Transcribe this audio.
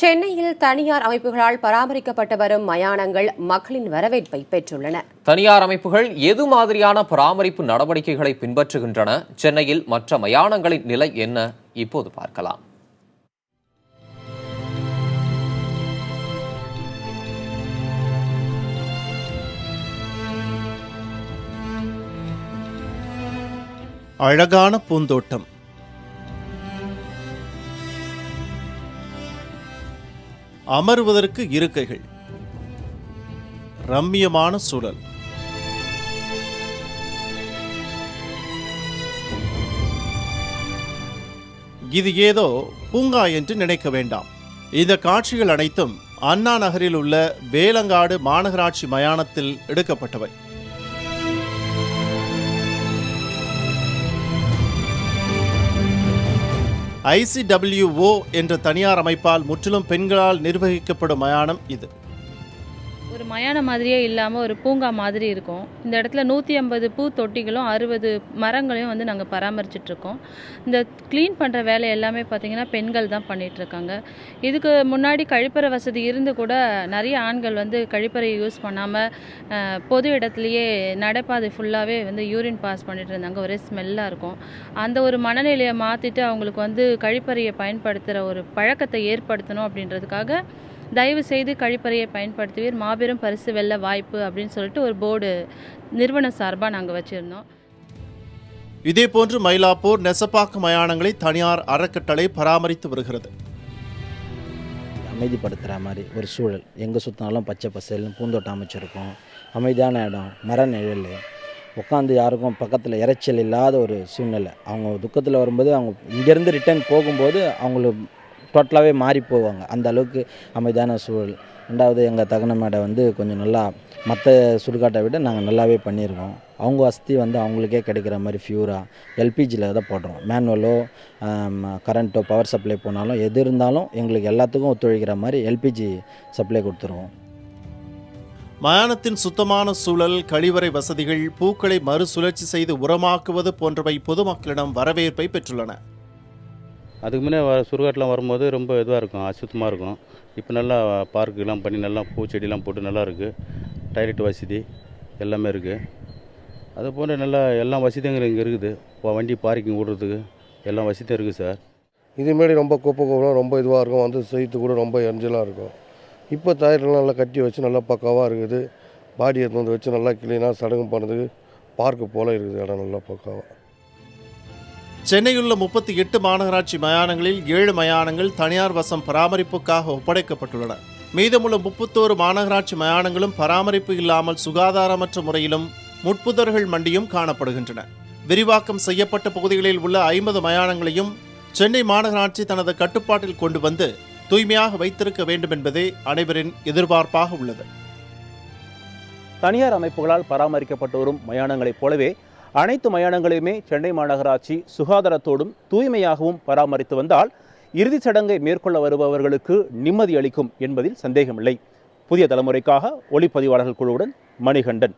சென்னையில் தனியார் அமைப்புகளால் பராமரிக்கப்பட்டு வரும் மயானங்கள் மக்களின் வரவேற்பை பெற்றுள்ளன. தனியார் அமைப்புகள் எது மாதிரியான பராமரிப்பு நடவடிக்கைகளை பின்பற்றுகின்றன? சென்னையில் மற்ற மயானங்களின் நிலை என்ன? இப்போது பார்க்கலாம். அழகான பூந்தோட்டம், அமர்வதற்கு இருக்கைகள், ரம்மியமான சூழல். இது ஏதோ பூங்கா என்று நினைக்க வேண்டாம். இந்த காட்சிகள் அனைத்தும் அண்ணா நகரில் உள்ள வேலங்காடு மாநகராட்சி மயானத்தில் எடுக்கப்பட்டவை. ICWO என்ற தனியார் அமைப்பால் முற்றிலும் பெண்களால் நிர்வகிக்கப்படும் மயானம் இது. ஒரு மயானம் மாதிரியே இல்லாமல் ஒரு பூங்கா மாதிரி இருக்கும். இந்த இடத்துல 150 பூ தொட்டிகளும் 60 மரங்களையும் நாங்கள் பராமரிச்சிட்ருக்கோம். இந்த க்ளீன் பண்ணுற வேலை எல்லாமே பார்த்திங்கன்னா பெண்கள் தான் பண்ணிகிட்ருக்காங்க. இதுக்கு முன்னாடி கழிப்பறை வசதி இருந்து கூட நிறைய ஆண்கள் கழிப்பறை யூஸ் பண்ணாமல் பொது இடத்துலையே நடைபாதை ஃபுல்லாகவே யூரின் பாஸ் பண்ணிட்டு இருந்தாங்க. ஒரே ஸ்மெல்லாக இருக்கும். அந்த ஒரு மனநிலையை மாற்றிட்டு அவங்களுக்கு கழிப்பறையை பயன்படுத்துகிற ஒரு பழக்கத்தை ஏற்படுத்தணும் அப்படின்றதுக்காக தயவு செய்து கழிப்பறையை பயன்படுத்துவீர், மாபெரும் பரிசு வெல்ல வாய்ப்பு அப்படின்னு சொல்லிட்டு ஒரு போர்டு நிறுவனம் சார்பாக நாங்கள் வச்சுருந்தோம். இதேபோன்று மயிலாப்பூர் நெசப்பாக்க மயானங்களை தனியார் அறக்கட்டளை பராமரித்து வருகிறது. அமைதிப்படுத்துகிற மாதிரி ஒரு சூழல், எங்கே சுற்றினாலும் பச்சை பசேல்னு பூந்தோட்டம் அமைச்சிருக்கோம். அமைதியான இடம், மர நிழல், உட்காந்து யாருக்கும் பக்கத்தில் இறைச்சல் இல்லாத ஒரு சூழ்நிலை. அவங்க துக்கத்தில் வரும்போது அவங்க இங்கேருந்து ரிட்டர்ன் போகும்போது அவங்களுக்கு டோட்டலாகவே மாறி போவாங்க. அந்த அளவுக்கு அமைதியான சூழல். ரெண்டாவது எங்கள் தகன மேடை கொஞ்சம் நல்லா மற்ற சுடுகாட்டை விட நாங்கள் நல்லாவே பண்ணியிருக்கோம். அவங்க வசதி அவங்களுக்கே கிடைக்கிற மாதிரி ஃபியூராக எல்பிஜியில் தான் போடுறோம். மேனுவலோ கரண்ட்டோ பவர் சப்ளை போனாலும் எது இருந்தாலும் எங்களுக்கு எல்லாத்துக்கும் ஒத்துழைக்கிற மாதிரி எல்பிஜி சப்ளை கொடுத்துருவோம். மயானத்தின் சுத்தமான சூழல், கழிவறை வசதிகள், பூக்களை மறுசுழற்சி செய்து உரமாக்குவது போன்றவை பொதுமக்களிடம் வரவேற்பை பெற்றுள்ளன. அதுக்கு முன்னே சுடுகாட்டெலாம் வரும்போது ரொம்ப இதுவாக இருக்கும், அசுத்தமாக இருக்கும். இப்போ நல்லா பார்க்குலாம் பண்ணி நல்லா பூச்செடிலாம் போட்டு நல்லா இருக்குது. டாய்லெட் வசதி எல்லாமே இருக்குது. அது போன்ற நல்லா எல்லா வசதியும் இங்கே இருக்குது. வண்டி பார்க்கிங் விடுறதுக்கு எல்லா வசதியும் இருக்குது சார். இதுமாரி ரொம்ப குப்பை ரொம்ப இதுவாக இருக்கும், செய்யறது கூட ரொம்ப எரிஞ்சலாக இருக்கும். இப்போ டயர்லாம் நல்லா கட்டி வச்சு நல்லா பக்காவாக இருக்குது. பாடி எடுத்து வச்சு நல்லா கிளீனாக சடங்கு பண்ணுறதுக்கு பார்க்கு போல் இருக்குது. இடம் நல்லா பக்காவாக. சென்னையுள்ள 38 மாநகராட்சி மயானங்களில் 7 மயானங்கள் தனியார் வசம் பராமரிப்புக்காக ஒப்படைக்கப்பட்டுள்ளன. மீதமுள்ள 31 மாநகராட்சி மயானங்களும் பராமரிப்பு இல்லாமல் சுகாதாரமற்ற முறையிலும் முட்புதர்கள் மண்டியும் காணப்படுகின்றன. விரிவாக்கம் செய்யப்பட்ட பகுதிகளில் உள்ள 50 மயானங்களையும் சென்னை மாநகராட்சி தனது கட்டுப்பாட்டில் கொண்டு வந்து தூய்மையாக வைத்திருக்க வேண்டும் என்பதே அனைவரின் எதிர்பார்ப்பாக உள்ளது. தனியார் அமைப்புகளால் பராமரிக்கப்பட்டு வரும் மயானங்களைப் போலவே அனைத்து மயானங்களையுமே சென்னை மாநகராட்சி சுகாதாரத்தோடும் தூய்மையாகவும் பராமரித்து வந்தால் இறுதிச் சடங்கை மேற்கொள்ள வருபவர்களுக்கு நிம்மதி அளிக்கும் என்பதில் சந்தேகமில்லை. புதிய தலைமுறைக்காக ஒளிப்பதிவாளர்கள் குழுவுடன் மணிகண்டன்.